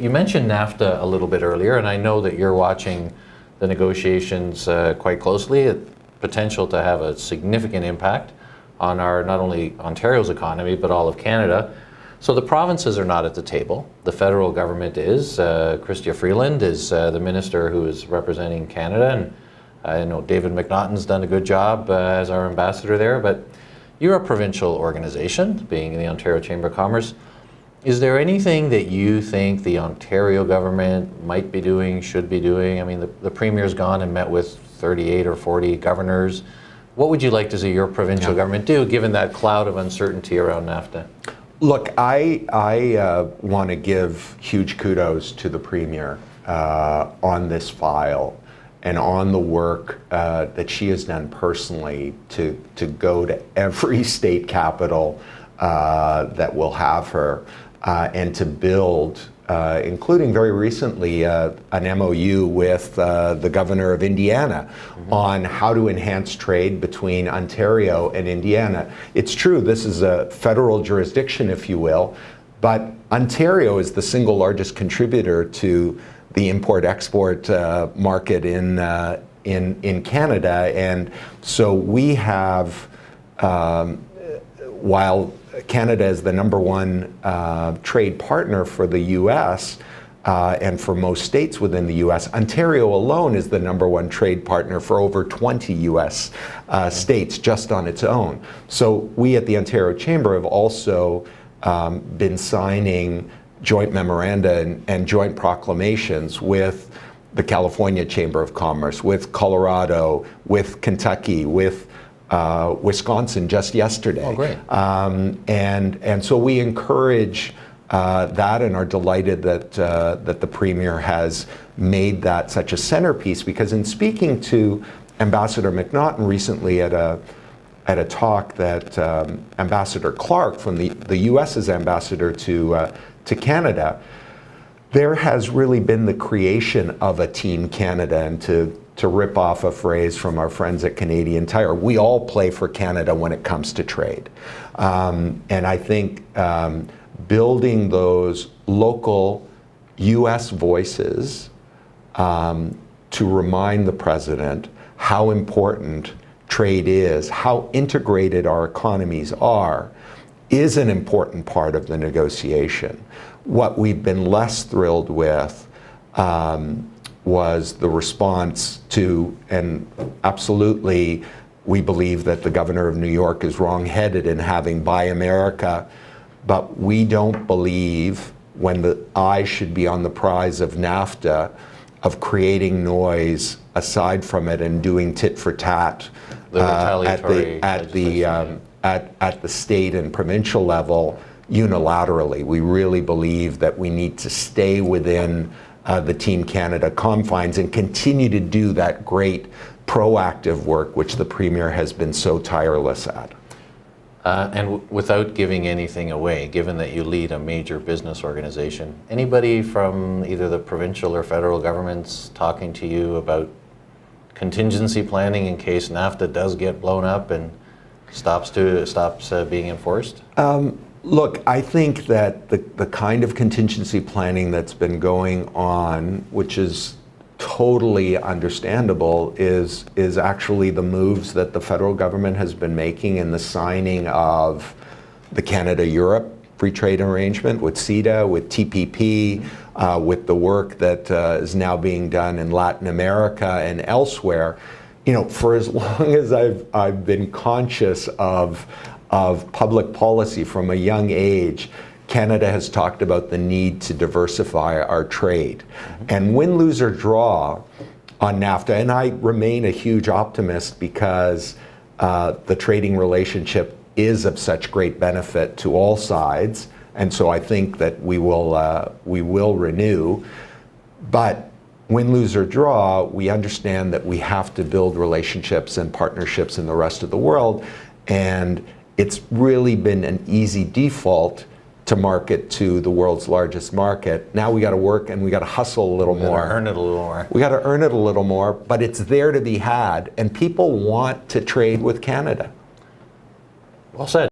You mentioned NAFTA a little bit earlier, and I know that you're watching the negotiations quite closely. Potential to have a significant impact on our, not only Ontario's economy, but all of Canada. So the provinces are not at the table. The federal government is. Chrystia Freeland is the minister who is representing Canada, and I know David McNaughton's done a good job as our ambassador there, but you're a provincial organization, being the Ontario Chamber of Commerce. Is there anything that you think the Ontario government might be doing, should be doing? I mean, the Premier's gone and met with 38 or 40 governors. What would you like to see your provincial government do, given that cloud of uncertainty around NAFTA? Look, I want to give huge kudos to the Premier on this file and on the work that she has done personally to go to every state capital that will have her and to build, including very recently, an MOU with the governor of Indiana on how to enhance trade between Ontario and Indiana. It's true, this is a federal jurisdiction, if you will, but Ontario is the single largest contributor to the import-export market in Canada, and so we have, while Canada is the #1 trade partner for the U.S. And for most states within the U.S., Ontario alone is the #1 trade partner for over 20 U.S. States just on its own. So we at the Ontario Chamber have also been signing joint memoranda and joint proclamations with the California Chamber of Commerce, with Colorado, with Kentucky, with Wisconsin just yesterday. Oh, great. And so we encourage that and are delighted that the Premier has made that such a centerpiece, because in speaking to Ambassador McNaughton recently at a talk that Ambassador Clark from the U.S.'s ambassador to Canada, there has really been the creation of a Team Canada, and to rip off a phrase from our friends at Canadian Tire, we all play for Canada when it comes to trade. And I think building those local U.S. voices to remind the President how important trade is, how integrated our economies are, is an important part of the negotiation. What we've been less thrilled with was the response to, and absolutely we believe that the governor of New York is wrong-headed in having Buy America, but we don't believe, when the eye should be on the prize of NAFTA, of creating noise aside from it and doing tit for tat at the state and provincial level unilaterally. We really believe that we need to stay within the Team Canada confines and continue to do that great proactive work which the Premier has been so tireless at. And without giving anything away, given that you lead a major business organization, anybody from either the provincial or federal governments talking to you about contingency planning in case NAFTA does get blown up and stops being enforced? Look, I think that the kind of contingency planning that's been going on, which is totally understandable, is actually the moves that the federal government has been making in the signing of the Canada-Europe free trade arrangement, with CETA, with TPP, with the work that is now being done in Latin America and elsewhere. You know, for as long as I've been conscious of public policy from a young age, Canada has talked about the need to diversify our trade. And win, lose, or draw on NAFTA, and I remain a huge optimist because the trading relationship is of such great benefit to all sides, and so I think that we will renew. But win, lose, or draw, we understand that we have to build relationships and partnerships in the rest of the world, and it's really been an easy default to market to the world's largest market. Now we got to work and we got to hustle a little more. We got to earn it a little more. We got to earn it a little more, but it's there to be had, and people want to trade with Canada. Well said.